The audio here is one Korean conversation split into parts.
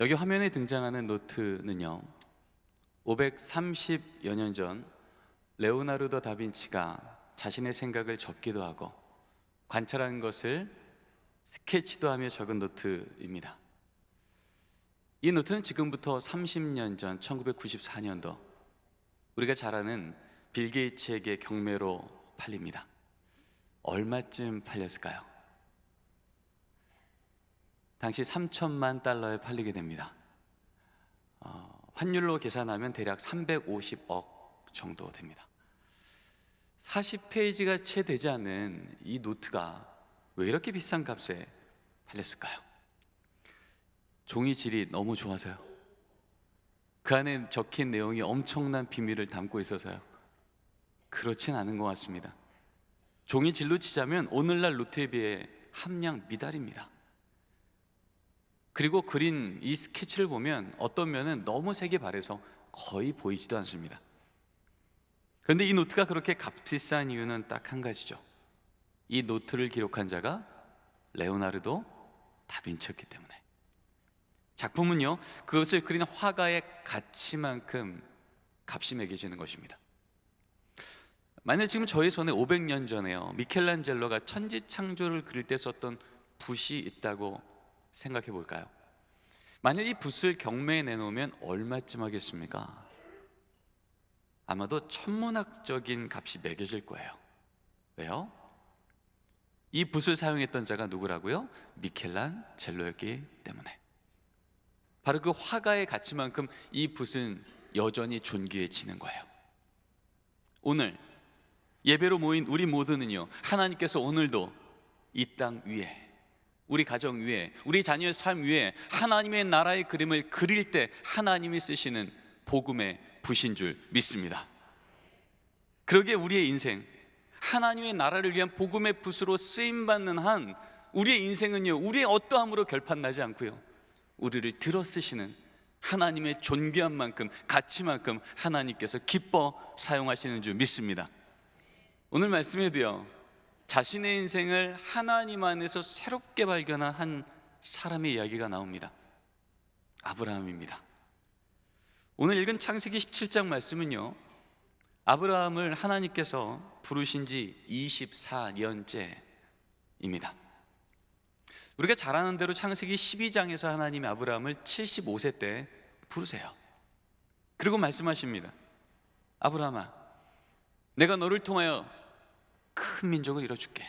여기 화면에 등장하는 노트는요, 530여 년 전 레오나르도 다빈치가 자신의 생각을 적기도 하고 관찰한 것을 스케치도 하며 적은 노트입니다. 이 노트는 지금부터 30년 전 1994년도 우리가 잘 아는 빌 게이츠에게 경매로 팔립니다. 얼마쯤 팔렸을까요? 당시 3천만 달러에 팔리게 됩니다. 환율로 계산하면 대략 350억 정도 됩니다. 40페이지가 채 되지 않는 이 노트가 왜 이렇게 비싼 값에 팔렸을까요? 종이 질이 너무 좋아서요? 그 안에 적힌 내용이 엄청난 비밀을 담고 있어서요? 그렇진 않은 것 같습니다. 종이 질로 치자면 오늘날 노트에 비해 함량 미달입니다. 그리고 그린 이 스케치를 보면 어떤 면은 너무 색이 바래서 거의 보이지도 않습니다. 그런데 이 노트가 그렇게 값비싼 이유는 딱 한 가지죠. 이 노트를 기록한 자가 레오나르도 다빈치였기 때문에. 작품은요, 그것을 그린 화가의 가치만큼 값이 매겨지는 것입니다. 만약 지금 저희 손에 500년 전에요, 미켈란젤로가 천지창조를 그릴 때 썼던 붓이 있다고 생각해 볼까요? 만약 이 붓을 경매에 내놓으면 얼마쯤 하겠습니까? 아마도 천문학적인 값이 매겨질 거예요. 왜요? 이 붓을 사용했던 자가 누구라고요? 미켈란젤로였기 때문에. 바로 그 화가의 가치만큼 이 붓은 여전히 존귀해지는 거예요. 오늘 예배로 모인 우리 모두는요, 하나님께서 오늘도 이 땅 위에, 우리 가정 위에, 우리 자녀의 삶 위에 하나님의 나라의 그림을 그릴 때 하나님이 쓰시는 복음의 붓인 줄 믿습니다. 그러기에 우리의 인생, 하나님의 나라를 위한 복음의 붓으로 쓰임받는 한 우리의 인생은요, 우리의 어떠함으로 결판나지 않고요, 우리를 들어 쓰시는 하나님의 존귀한 만큼, 가치만큼 하나님께서 기뻐 사용하시는 줄 믿습니다. 오늘 말씀에도요, 자신의 인생을 하나님 안에서 새롭게 발견한 한 사람의 이야기가 나옵니다. 아브라함입니다. 오늘 읽은 창세기 17장 말씀은요, 아브라함을 하나님께서 부르신 지 24년째입니다. 우리가 잘 아는 대로 창세기 12장에서 하나님이 아브라함을 75세 때 부르세요. 그리고 말씀하십니다. 아브라함아, 내가 너를 통하여 큰 민족을 이뤄줄게.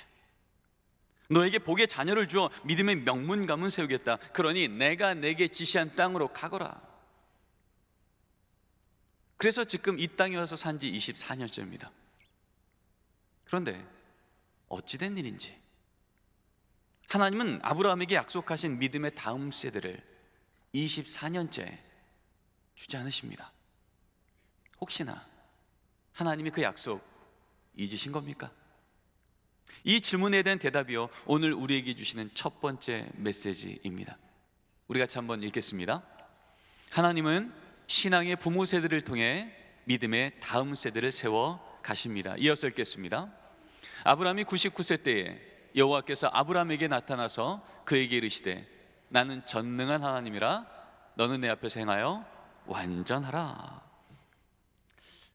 너에게 복의 자녀를 주어 믿음의 명문 가문 세우겠다. 그러니 내가 내게 지시한 땅으로 가거라. 그래서 지금 이 땅에 와서 산 지 24년째입니다. 그런데 어찌된 일인지 하나님은 아브라함에게 약속하신 믿음의 다음 세대를 24년째 주지 않으십니다. 혹시나 하나님이 그 약속 잊으신 겁니까? 이 질문에 대한 대답이요, 오늘 우리에게 주시는 첫 번째 메시지입니다. 우리 같이 한번 읽겠습니다. 하나님은 신앙의 부모 세대를 통해 믿음의 다음 세대를 세워 가십니다. 이어서 읽겠습니다. 아브라함이 99세 때에 여호와께서 아브라함에게 나타나서 그에게 이르시되 나는 전능한 하나님이라 너는 내 앞에서 행하여 완전하라.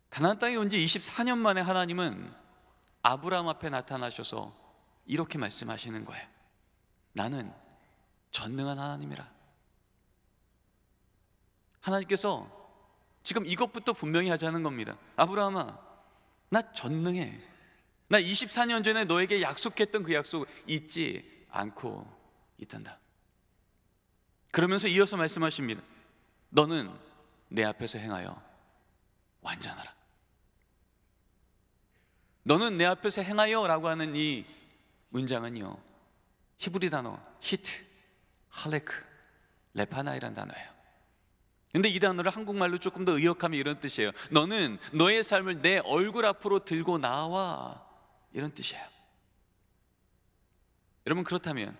가나안 땅에 온 지 24년 만에 하나님은 아브라함 앞에 나타나셔서 이렇게 말씀하시는 거예요. 나는 전능한 하나님이라. 하나님께서 지금 이것부터 분명히 하자는 겁니다. 아브라함아, 나 전능해. 나 24년 전에 너에게 약속했던 그 약속 잊지 않고 있단다. 그러면서 이어서 말씀하십니다. 너는 내 앞에서 행하여 완전하라. 너는 내 앞에서 행하여 라고 하는 이 문장은요, 히브리 단어 히트, 할레크, 레파나이라는 단어예요. 근데 이 단어를 한국말로 조금 더 의역하면 이런 뜻이에요. 너는 너의 삶을 내 얼굴 앞으로 들고 나와, 이런 뜻이에요. 여러분, 그렇다면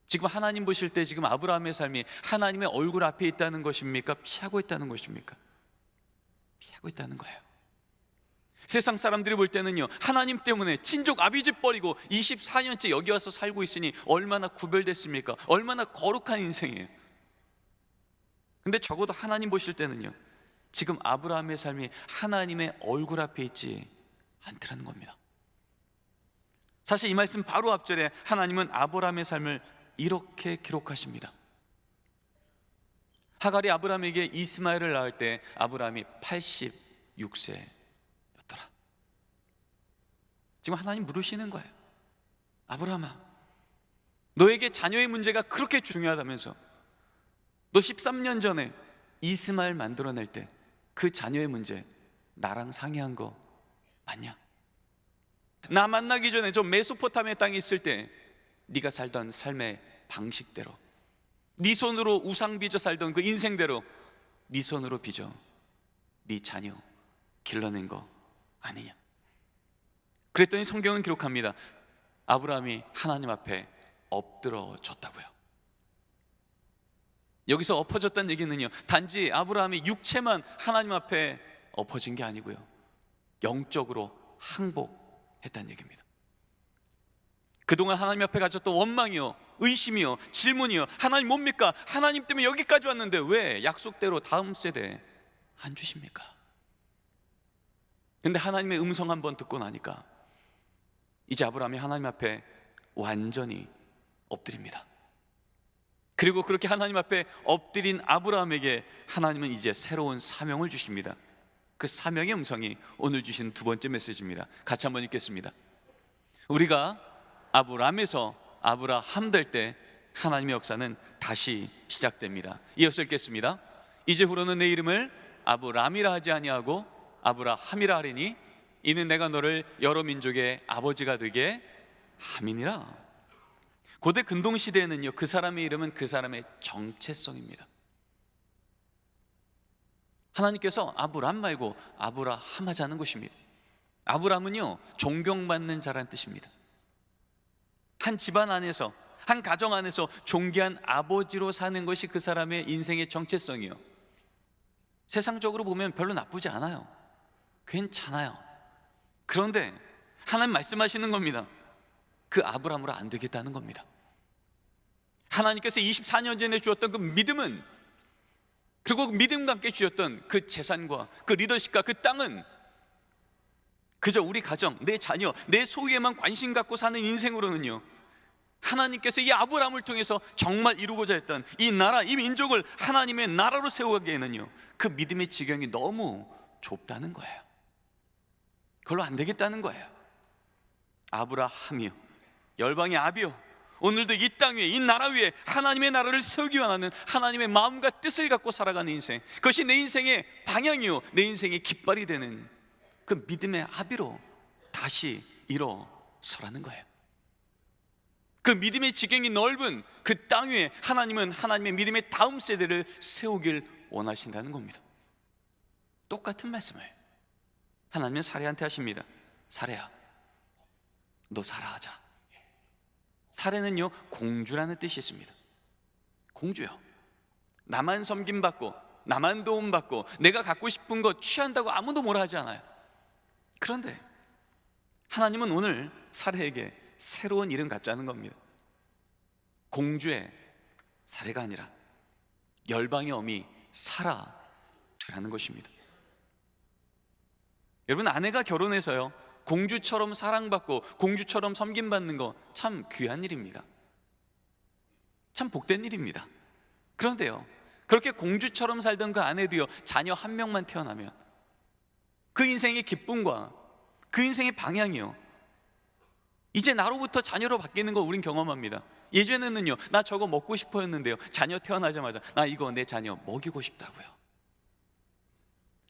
지금 하나님 보실 때 지금 아브라함의 삶이 하나님의 얼굴 앞에 있다는 것입니까? 피하고 있다는 것입니까? 피하고 있다는 거예요. 세상 사람들이 볼 때는요, 하나님 때문에 친족 아비집 버리고 24년째 여기 와서 살고 있으니 얼마나 구별됐습니까? 얼마나 거룩한 인생이에요. 근데 적어도 하나님 보실 때는요, 지금 아브라함의 삶이 하나님의 얼굴 앞에 있지 않더라는 겁니다. 사실 이 말씀 바로 앞절에 하나님은 아브라함의 삶을 이렇게 기록하십니다. 하갈이 아브라함에게 이스마엘을 낳을 때 아브라함이 86세였더라. 지금 하나님 물으시는 거예요. 아브라함아, 너에게 자녀의 문제가 그렇게 중요하다면서 너 13년 전에 이스마엘 만들어낼 때 그 자녀의 문제 나랑 상의한 거 맞냐? 나 만나기 전에 저 메소포타미아 땅에 있을 때 네가 살던 삶의 방식대로, 네 손으로 우상 빚어 살던 그 인생대로 네 손으로 빚어 네 자녀 길러낸 거 아니냐? 그랬더니 성경은 기록합니다. 아브라함이 하나님 앞에 엎드러졌다고요. 여기서 엎어졌다는 얘기는요, 단지 아브라함이 육체만 하나님 앞에 엎어진 게 아니고요, 영적으로 항복했다는 얘기입니다. 그동안 하나님 앞에 가졌던 원망이요, 의심이요, 질문이요, 하나님 뭡니까? 하나님 때문에 여기까지 왔는데 왜 약속대로 다음 세대에 안 주십니까? 근데 하나님의 음성 한번 듣고 나니까 이제 아브라함이 하나님 앞에 완전히 엎드립니다. 그리고 그렇게 하나님 앞에 엎드린 아브라함에게 하나님은 이제 새로운 사명을 주십니다. 그 사명의 음성이 오늘 주신 두 번째 메시지입니다. 같이 한번 읽겠습니다. 우리가 아브람에서 아브라함 될 때 하나님의 역사는 다시 시작됩니다. 이어서 읽겠습니다. 이제후로는 내 이름을 아브람이라 하지 아니하고 아브라함이라 하리니 이는 내가 너를 여러 민족의 아버지가 되게 함이니라. 고대 근동시대에는요, 그 사람의 이름은 그 사람의 정체성입니다. 하나님께서 아브람 말고 아브라함 하자는 것입니다. 아브람은요, 존경받는 자란 뜻입니다. 한 집안 안에서, 한 가정 안에서 존귀한 아버지로 사는 것이 그 사람의 인생의 정체성이요, 세상적으로 보면 별로 나쁘지 않아요. 괜찮아요. 그런데 하나님 말씀하시는 겁니다. 그 아브람으로 안 되겠다는 겁니다. 하나님께서 24년 전에 주었던 그 믿음은, 그리고 그 믿음과 함께 주셨던 그 재산과 그 리더십과 그 땅은 그저 우리 가정, 내 자녀, 내 소유에만 관심 갖고 사는 인생으로는요, 하나님께서 이 아브람을 통해서 정말 이루고자 했던 이 나라, 이 민족을 하나님의 나라로 세워가기에는요, 그 믿음의 지경이 너무 좁다는 거예요. 그걸로 안 되겠다는 거예요. 아브라함이요, 열방의 아비요, 오늘도 이 땅 위에, 이 나라 위에 하나님의 나라를 세우기 원하는 하나님의 마음과 뜻을 갖고 살아가는 인생, 그것이 내 인생의 방향이요, 내 인생의 깃발이 되는 그 믿음의 아비로 다시 일어서라는 거예요. 그 믿음의 지경이 넓은 그 땅 위에 하나님은 하나님의 믿음의 다음 세대를 세우길 원하신다는 겁니다. 똑같은 말씀을 하나님은 사례한테 하십니다. 사례야, 너 사례하자. 사례는요, 공주라는 뜻이 있습니다. 공주요, 나만 섬김받고 나만 도움받고 내가 갖고 싶은 거 취한다고 아무도 뭐라 하지 않아요. 그런데 하나님은 오늘 사례에게 새로운 이름 갖자는 겁니다. 공주의 사례가 아니라 열방의 어미 사라 되라는 것입니다. 여러분, 아내가 결혼해서요, 공주처럼 사랑받고 공주처럼 섬김받는 거 참 귀한 일입니다. 참 복된 일입니다. 그런데요, 그렇게 공주처럼 살던 그 아내도요, 자녀 한 명만 태어나면 그 인생의 기쁨과 그 인생의 방향이요, 이제 나로부터 자녀로 바뀌는 거 우린 경험합니다. 예전에는요, 나 저거 먹고 싶어였는데요, 자녀 태어나자마자 나 이거 내 자녀 먹이고 싶다고요.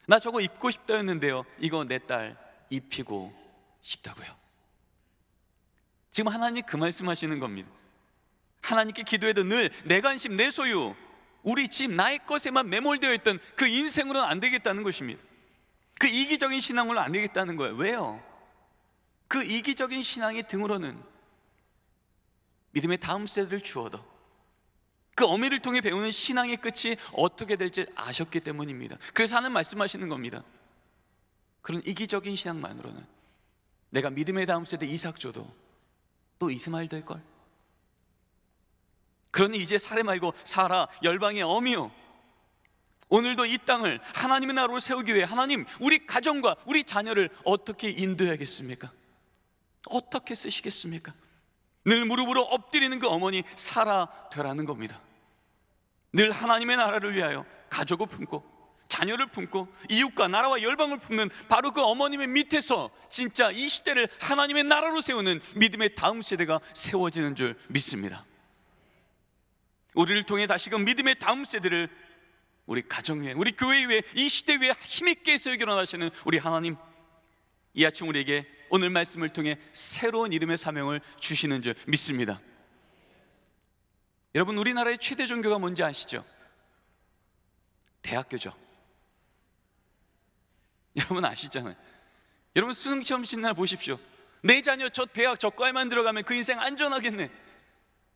나 저거 입고 싶다였는데요, 이거 내 딸 입히고 싶다고요. 지금 하나님 그 말씀하시는 겁니다. 하나님께 기도해도 늘 내 관심, 내 소유, 우리 집, 나의 것에만 매몰되어 있던 그 인생으로는 안 되겠다는 것입니다. 그 이기적인 신앙으로는 안 되겠다는 거예요. 왜요? 그 이기적인 신앙의 등으로는 믿음의 다음 세대를 주어도 그 어미를 통해 배우는 신앙의 끝이 어떻게 될지 아셨기 때문입니다. 그래서 하나님 말씀하시는 겁니다. 그런 이기적인 신앙만으로는 내가 믿음의 다음 세대 이삭 줘도 또 이스마엘 될걸. 그러니 이제 사례 말고 사라, 열방의 어미요, 오늘도 이 땅을 하나님의 나라로 세우기 위해 하나님, 우리 가정과 우리 자녀를 어떻게 인도해야겠습니까? 어떻게 쓰시겠습니까? 늘 무릎으로 엎드리는 그 어머니 사라 되라는 겁니다. 늘 하나님의 나라를 위하여 가족을 품고 자녀를 품고 이웃과 나라와 열방을 품는 바로 그 어머님의 밑에서 진짜 이 시대를 하나님의 나라로 세우는 믿음의 다음 세대가 세워지는 줄 믿습니다. 우리를 통해 다시금 믿음의 다음 세대를 우리 가정 위에, 우리 교회 위에, 이 시대 위에 힘있게 세우기 원하시는 우리 하나님, 이 아침 우리에게 오늘 말씀을 통해 새로운 이름의 사명을 주시는 줄 믿습니다. 여러분, 우리나라의 최대 종교가 뭔지 아시죠? 대학교죠. 여러분 아시잖아요. 여러분 수능시험 치는 날 보십시오. 내 자녀 저 대학 저 과에만 들어가면 그 인생 안전하겠네.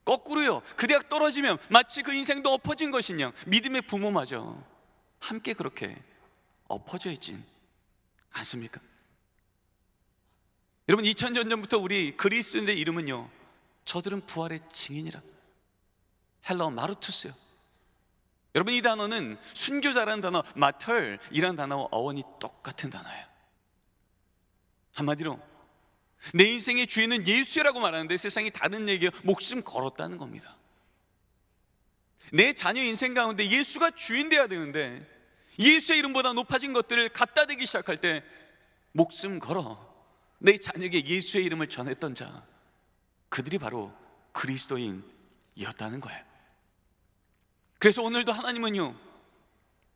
거꾸로요, 그 대학 떨어지면 마치 그 인생도 엎어진 것이냐. 믿음의 부모마저 함께 그렇게 엎어져 있진 않습니까? 여러분 2000년 전부터 우리 그리스도인의 이름은요, 저들은 부활의 증인이라, 헬라어 마르투스요. 여러분 이 단어는 순교자라는 단어, 마털이라는 단어와 어원이 똑같은 단어예요. 한마디로 내 인생의 주인은 예수라고 말하는데 세상이 다른 얘기예요. 목숨 걸었다는 겁니다. 내 자녀 인생 가운데 예수가 주인 되어야 되는데 예수의 이름보다 높아진 것들을 갖다 대기 시작할 때 목숨 걸어 내 자녀에게 예수의 이름을 전했던 자, 그들이 바로 그리스도인이었다는 거예요. 그래서 오늘도 하나님은요,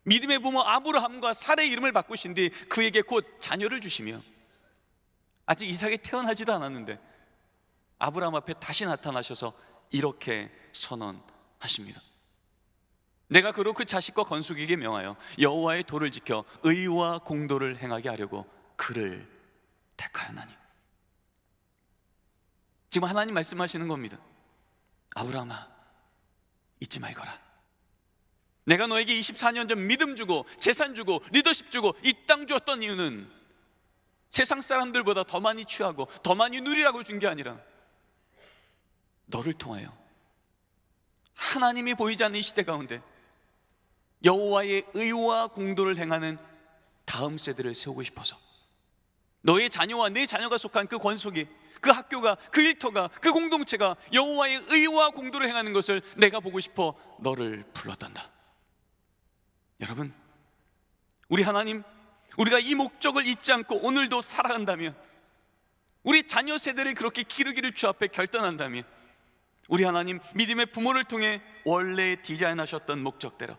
믿음의 부모 아브라함과 사라의 이름을 바꾸신 뒤 그에게 곧 자녀를 주시며, 아직 이삭이 태어나지도 않았는데 아브라함 앞에 다시 나타나셔서 이렇게 선언하십니다. 내가 그로 그 자식과 건숙에게 명하여 여호와의 도를 지켜 의와 공도를 행하게 하려고 그를 택하였나니. 지금 하나님 말씀하시는 겁니다. 아브라함아, 잊지 말거라. 내가 너에게 24년 전 믿음 주고 재산 주고 리더십 주고 이 땅 주었던 이유는 세상 사람들보다 더 많이 취하고 더 많이 누리라고 준 게 아니라 너를 통하여 하나님이 보이지 않는 이 시대 가운데 여호와의 의와 공도를 행하는 다음 세대를 세우고 싶어서, 너의 자녀와 내 자녀가 속한 그 권속이, 그 학교가, 그 일터가, 그 공동체가 여호와의 의와 공도를 행하는 것을 내가 보고 싶어 너를 불렀단다. 여러분, 우리 하나님, 우리가 이 목적을 잊지 않고 오늘도 살아간다면, 우리 자녀 세대를 그렇게 기르기를 주 앞에 결단한다면, 우리 하나님 믿음의 부모를 통해 원래 디자인하셨던 목적대로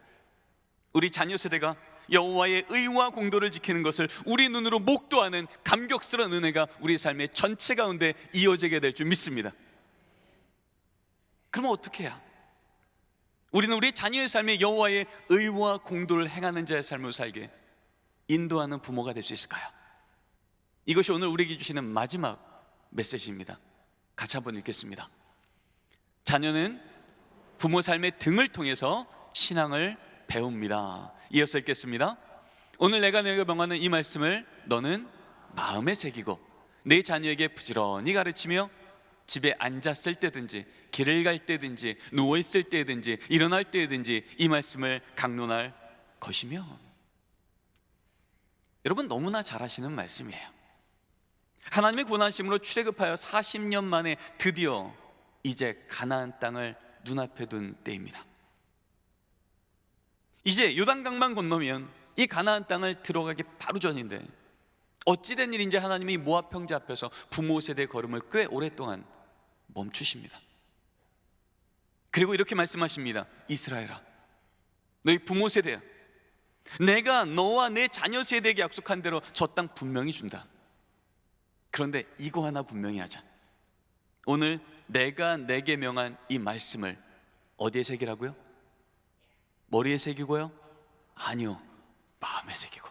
우리 자녀 세대가 여호와의 의와 공도를 지키는 것을 우리 눈으로 목도하는 감격스러운 은혜가 우리 삶의 전체 가운데 이어지게 될 줄 믿습니다. 그러면 어떻게 해야 우리는 우리 자녀의 삶에 여호와의 의와 공도를 행하는 자의 삶을 살게 인도하는 부모가 될 수 있을까요? 이것이 오늘 우리에게 주시는 마지막 메시지입니다. 같이 한번 읽겠습니다. 자녀는 부모 삶의 등을 통해서 신앙을 배웁니다. 이어서 읽겠습니다. 오늘 내가 명하는 이 말씀을 너는 마음에 새기고 내 자녀에게 부지런히 가르치며 집에 앉았을 때든지 길을 갈 때든지 누워있을 때든지 일어날 때든지 이 말씀을 강론할 것이며. 여러분 너무나 잘 아시는 말씀이에요. 하나님의 권하심으로 출애굽하여 40년 만에 드디어 이제 가나안 땅을 눈앞에 둔 때입니다. 이제 요단강만 건너면 이 가나안 땅을 들어가기 바로 전인데 어찌된 일인지 하나님이 모압 평지 앞에서 부모 세대의 걸음을 꽤 오랫동안 멈추십니다. 그리고 이렇게 말씀하십니다. 이스라엘아, 너희 부모 세대야, 내가 너와 내 자녀 세대에게 약속한 대로 저 땅 분명히 준다. 그런데 이거 하나 분명히 하자. 오늘 내가 내게 명한 이 말씀을 어디에 새기라고요? 머리에 새기고요? 아니요, 마음에 새기고.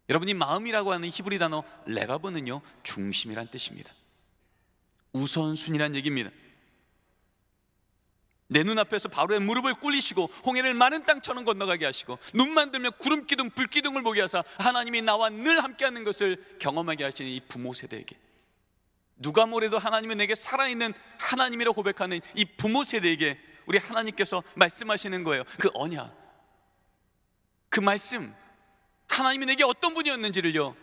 여러분, 이 마음이라고 하는 히브리 단어 레바브는요, 중심이란 뜻입니다. 우선순위란 얘기입니다. 내 눈앞에서 바로의 무릎을 꿇리시고 홍해를 마른 땅처럼 건너가게 하시고 눈만 들면 구름기둥 불기둥을 보게 하사 하나님이 나와 늘 함께하는 것을 경험하게 하시는 이 부모 세대에게, 누가 뭐래도 하나님은 내게 살아있는 하나님이라고 고백하는 이 부모 세대에게 우리 하나님께서 말씀하시는 거예요. 그 언약, 그 말씀, 하나님이 내게 어떤 분이었는지를요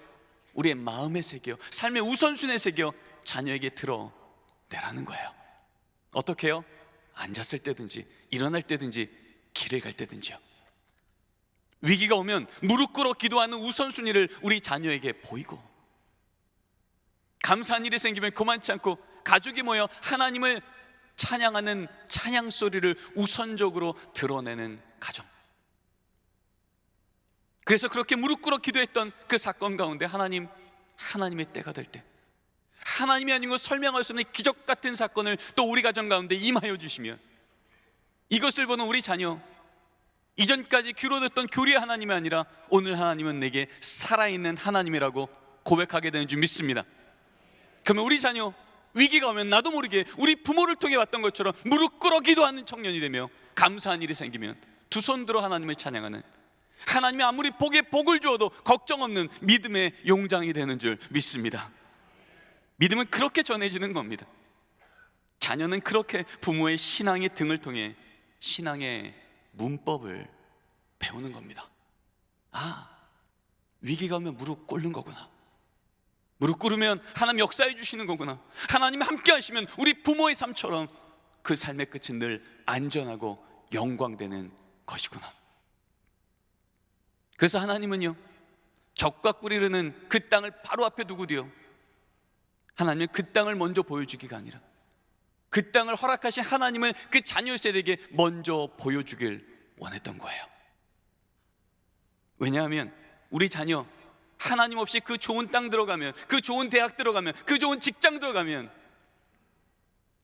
우리의 마음에 새겨, 삶의 우선순위에 새겨 자녀에게 드러내라는 거예요. 어떻게 해요? 앉았을 때든지 일어날 때든지 길을 갈 때든지요. 위기가 오면 무릎 꿇어 기도하는 우선순위를 우리 자녀에게 보이고, 감사한 일이 생기면 그만치 않고 가족이 모여 하나님을 찬양하는 찬양 소리를 우선적으로 드러내는 가정. 그래서 그렇게 무릎 꿇어 기도했던 그 사건 가운데 하나님의 때가 될 때, 하나님이 아닌 것 설명할 수 없는 기적 같은 사건을 또 우리 가정 가운데 임하여 주시면, 이것을 보는 우리 자녀, 이전까지 귀로 듣던 교리의 하나님이 아니라 오늘 하나님은 내게 살아있는 하나님이라고 고백하게 되는 줄 믿습니다. 그러면 우리 자녀, 위기가 오면 나도 모르게 우리 부모를 통해 왔던 것처럼 무릎 꿇어 기도하는 청년이 되며, 감사한 일이 생기면 두 손 들어 하나님을 찬양하는, 하나님이 아무리 복에 복을 주어도 걱정 없는 믿음의 용장이 되는 줄 믿습니다. 믿음은 그렇게 전해지는 겁니다. 자녀는 그렇게 부모의 신앙의 등을 통해 신앙의 문법을 배우는 겁니다. 아, 위기가 오면 무릎 꿇는 거구나. 무릎 꿇으면 하나님 역사해 주시는 거구나. 하나님이 함께 하시면 우리 부모의 삶처럼 그 삶의 끝은 늘 안전하고 영광되는 것이구나. 그래서 하나님은요, 적과 꿀이 흐르는 그 땅을 바로 앞에 두고도요, 하나님은 그 땅을 먼저 보여주기가 아니라 그 땅을 허락하신 하나님을 그 자녀 세대에게 먼저 보여주길 원했던 거예요. 왜냐하면 우리 자녀, 하나님 없이 그 좋은 땅 들어가면, 그 좋은 대학 들어가면, 그 좋은 직장 들어가면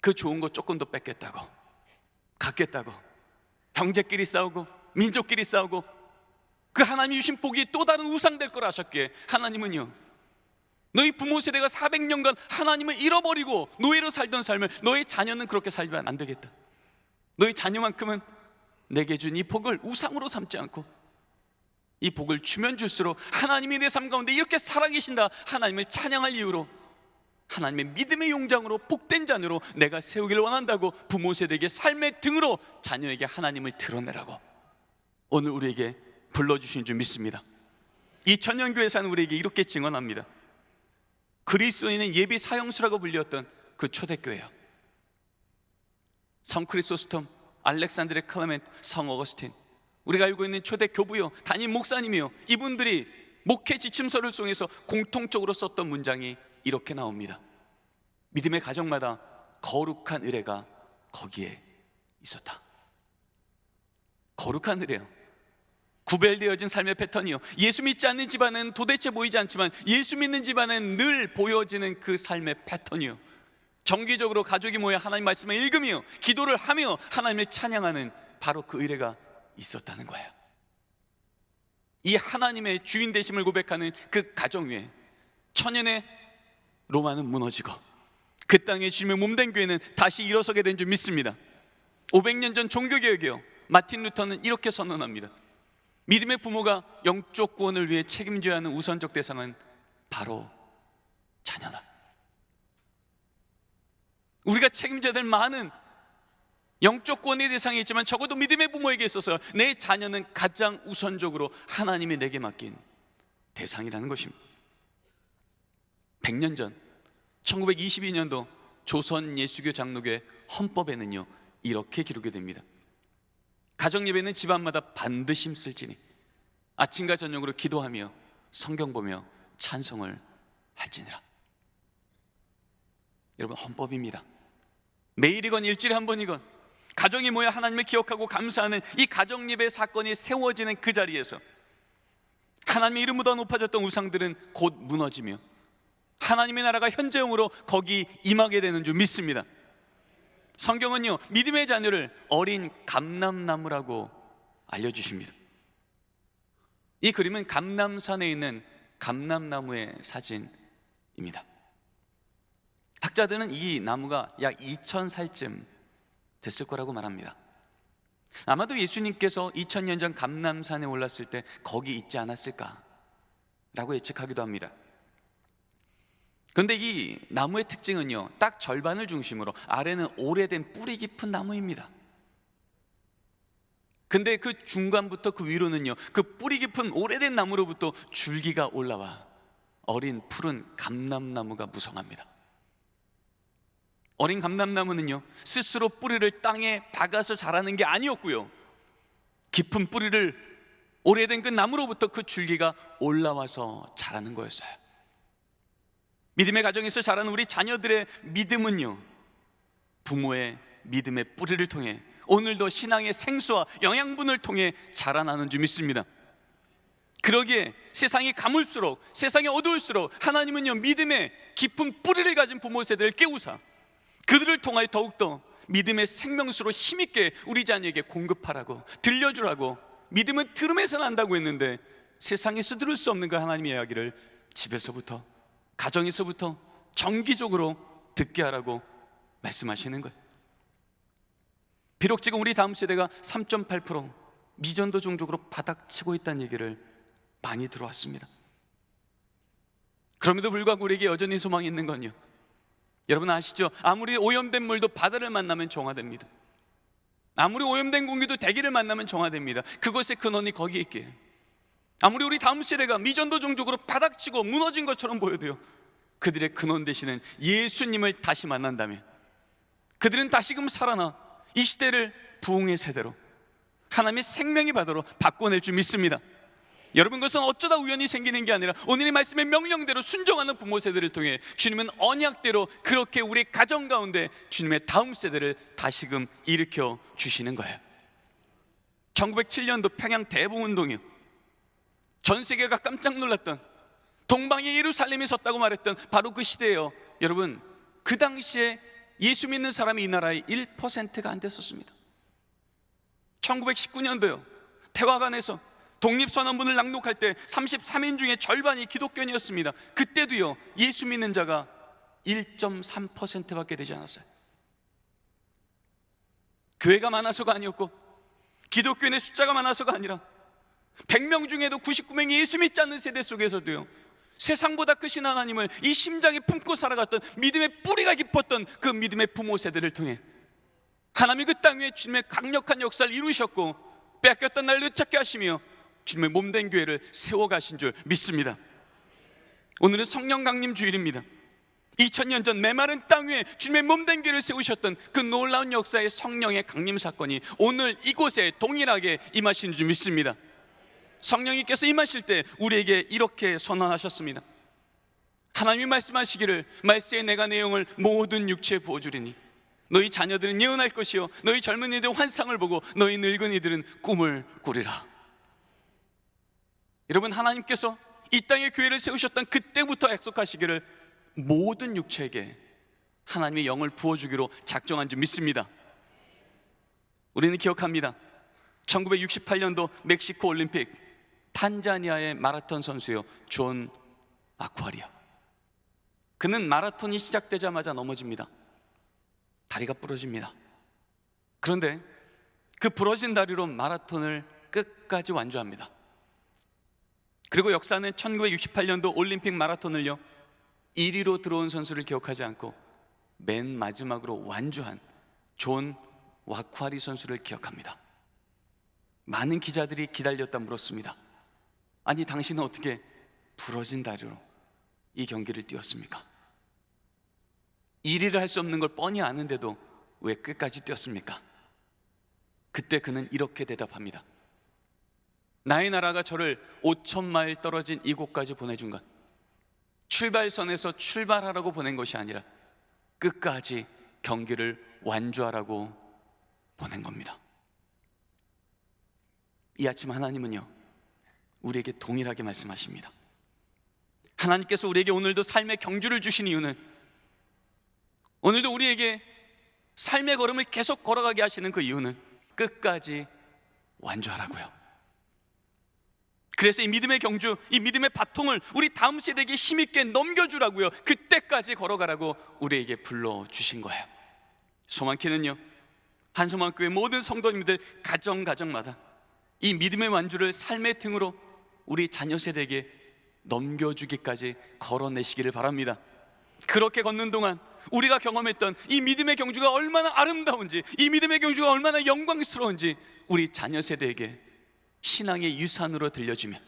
그 좋은 거 조금 더 뺏겠다고, 갖겠다고 형제끼리 싸우고 민족끼리 싸우고, 그 하나님이 주신 복이 또 다른 우상 될 거라 하셨기에 하나님은요, 너희 부모 세대가 400년간 하나님을 잃어버리고 노예로 살던 삶을 너희 자녀는 그렇게 살면 안 되겠다. 너희 자녀만큼은 내게 준 이 복을 우상으로 삼지 않고 이 복을 주면 줄수록 하나님이 내 삶 가운데 이렇게 살아계신다, 하나님을 찬양할 이유로, 하나님의 믿음의 용장으로 복된 자녀로 내가 세우기를 원한다고 부모 세대에게 삶의 등으로 자녀에게 하나님을 드러내라고 오늘 우리에게 불러주신 줄 믿습니다. 2000년 교회 사는 우리에게 이렇게 증언합니다. 그리스도인은 예비 사형수라고 불렸던 그 초대교회요, 성 크리소스톰, 알렉산드레 클레멘트, 성 어거스틴, 우리가 알고 있는 초대 교부요, 담임 목사님이요, 이분들이 목회 지침서를 통해서 공통적으로 썼던 문장이 이렇게 나옵니다. 믿음의 가정마다 거룩한 의례가 거기에 있었다. 거룩한 의례요, 구별되어진 삶의 패턴이요, 예수 믿지 않는 집안은 도대체 보이지 않지만 예수 믿는 집안은 늘 보여지는 그 삶의 패턴이요, 정기적으로 가족이 모여 하나님 말씀을 읽으며 기도를 하며 하나님을 찬양하는 바로 그 의례가 있었다는 거예요. 이 하나님의 주인 되심을 고백하는 그 가정 위에 천년의 로마는 무너지고 그 땅에 주님의 몸된 교회는 다시 일어서게 된 줄 믿습니다. 500년 전 종교개혁이요, 마틴 루터는 이렇게 선언합니다. 믿음의 부모가 영적 구원을 위해 책임져야 하는 우선적 대상은 바로 자녀다. 우리가 책임져야 될 많은 영적 구원의 대상이 있지만 적어도 믿음의 부모에게 있어서 내 자녀는 가장 우선적으로 하나님이 내게 맡긴 대상이라는 것입니다. 100년 전 1922년도 조선 예수교 장로교회 헌법에는요 이렇게 기록이 됩니다. 가정예배는 집안마다 반드시 힘쓸지니 아침과 저녁으로 기도하며 성경 보며 찬송을 할지니라. 여러분, 헌법입니다. 매일이건 일주일에 한 번이건 가정이 모여 하나님을 기억하고 감사하는 이 가정예배 사건이 세워지는 그 자리에서 하나님의 이름보다 높아졌던 우상들은 곧 무너지며 하나님의 나라가 현재형으로 거기 임하게 되는 줄 믿습니다. 성경은요 믿음의 자녀를 어린 감람나무라고 알려주십니다. 이 그림은 감람산에 있는 감람나무의 사진입니다. 학자들은 이 나무가 약 2000살쯤 됐을 거라고 말합니다. 아마도 예수님께서 2000년 전 감람산에 올랐을 때 거기 있지 않았을까라고 예측하기도 합니다. 그런데 이 나무의 특징은요 딱 절반을 중심으로 아래는 오래된 뿌리 깊은 나무입니다. 근데 그 중간부터 그 위로는요, 그 뿌리 깊은 오래된 나무로부터 줄기가 올라와 어린 푸른 감람나무가 무성합니다. 어린 감람나무는요, 스스로 뿌리를 땅에 박아서 자라는 게 아니었고요, 깊은 뿌리를 오래된 그 나무로부터 그 줄기가 올라와서 자라는 거였어요. 믿음의 가정에서 자라는 우리 자녀들의 믿음은요, 부모의 믿음의 뿌리를 통해 오늘도 신앙의 생수와 영양분을 통해 자라나는 줄 믿습니다. 그러기에 세상이 가물수록, 세상이 어두울수록 하나님은요, 믿음의 깊은 뿌리를 가진 부모 세대를 깨우사 그들을 통하여 더욱더 믿음의 생명수로 힘있게 우리 자녀에게 공급하라고, 들려주라고. 믿음은 들음에서 난다고 했는데 세상에서 들을 수 없는 그 하나님의 이야기를 집에서부터, 가정에서부터 정기적으로 듣게 하라고 말씀하시는 거예요. 비록 지금 우리 다음 세대가 3.8% 미전도 종족으로 바닥치고 있다는 얘기를 많이 들어왔습니다. 그럼에도 불구하고 우리에게 여전히 소망이 있는 건요, 여러분 아시죠? 아무리 오염된 물도 바다를 만나면 정화됩니다. 아무리 오염된 공기도 대기를 만나면 정화됩니다. 그것의 근원이 거기에 있기에, 아무리 우리 다음 세대가 미전도 종족으로 바닥치고 무너진 것처럼 보여도요, 그들의 근원 되시는 예수님을 다시 만난다면 그들은 다시금 살아나 이 시대를 부흥의 세대로, 하나님의 생명의 바다로 바꿔낼 줄 믿습니다. 여러분, 그것은 어쩌다 우연히 생기는 게 아니라 오늘의 말씀의 명령대로 순종하는 부모 세대를 통해 주님은 언약대로 그렇게 우리 가정 가운데 주님의 다음 세대를 다시금 일으켜 주시는 거예요. 1907년도 평양 대봉운동이요, 전 세계가 깜짝 놀랐던 동방의 예루살렘이 섰다고 말했던 바로 그 시대예요. 여러분, 그 당시에 예수 믿는 사람이 이 나라에 1%가 안 됐었습니다. 1919년도요, 태화관에서 독립선언문을 낭독할 때 33인 중에 절반이 기독교인이었습니다. 그때도요, 예수 믿는 자가 1.3%밖에 되지 않았어요. 교회가 많아서가 아니었고 기독교인의 숫자가 많아서가 아니라 100명 중에도 99명이 예수 믿지 않는 세대 속에서도요, 세상보다 크신 하나님을 이 심장에 품고 살아갔던 믿음의 뿌리가 깊었던 그 믿음의 부모 세대를 통해 하나님이 그 땅 위에 주님의 강력한 역사를 이루셨고 빼앗겼던 날 되찾게 하시며 주님의 몸된 교회를 세워가신 줄 믿습니다. 오늘은 성령 강림 주일입니다. 2000년 전 메마른 땅 위에 주님의 몸된 교회를 세우셨던 그 놀라운 역사의 성령의 강림 사건이 오늘 이곳에 동일하게 임하시는 줄 믿습니다. 성령님께서 임하실 때 우리에게 이렇게 선언하셨습니다. 하나님이 말씀하시기를 말세에 내가 내 영을 모든 육체에 부어주리니 너희 자녀들은 예언할 것이요 너희 젊은이들은 환상을 보고 너희 늙은이들은 꿈을 꾸리라. 여러분, 하나님께서 이 땅에 교회를 세우셨던 그때부터 약속하시기를 모든 육체에게 하나님의 영을 부어주기로 작정한 줄 믿습니다. 우리는 기억합니다. 1968년도 멕시코 올림픽, 탄자니아의 마라톤 선수요, 존 아쿠아리아. 그는 마라톤이 시작되자마자 넘어집니다. 다리가 부러집니다. 그런데 그 부러진 다리로 마라톤을 끝까지 완주합니다. 그리고 역사는 1968년도 올림픽 마라톤을요 1위로 들어온 선수를 기억하지 않고 맨 마지막으로 완주한 존 와쿠아리 선수를 기억합니다. 많은 기자들이 기다렸다 물었습니다. 아니, 당신은 어떻게 부러진 다리로 이 경기를 뛰었습니까? 1위를 할 수 없는 걸 뻔히 아는데도 왜 끝까지 뛰었습니까? 그때 그는 이렇게 대답합니다. 나의 나라가 저를 5,000마일 떨어진 이곳까지 보내준 것, 출발선에서 출발하라고 보낸 것이 아니라 끝까지 경기를 완주하라고 보낸 겁니다. 이 아침 하나님은요 우리에게 동일하게 말씀하십니다. 하나님께서 우리에게 오늘도 삶의 경주를 주신 이유는, 오늘도 우리에게 삶의 걸음을 계속 걸어가게 하시는 그 이유는 끝까지 완주하라고요. 그래서 이 믿음의 경주, 이 믿음의 바통을 우리 다음 세대에게 힘있게 넘겨주라고요, 그때까지 걸어가라고 우리에게 불러주신 거예요. 소망키는요 한소망교회 모든 성도님들 가정마다 이 믿음의 완주를 삶의 등으로 우리 자녀 세대에게 넘겨주기까지 걸어내시기를 바랍니다. 그렇게 걷는 동안 우리가 경험했던 이 믿음의 경주가 얼마나 아름다운지, 이 믿음의 경주가 얼마나 영광스러운지 우리 자녀 세대에게 신앙의 유산으로 들려주면,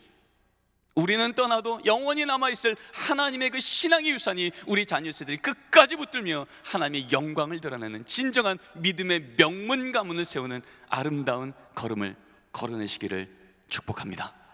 우리는 떠나도 영원히 남아있을 하나님의 그 신앙의 유산이 우리 자녀 세대들이 끝까지 붙들며 하나님의 영광을 드러내는 진정한 믿음의 명문 가문을 세우는 아름다운 걸음을 걸어내시기를 축복합니다.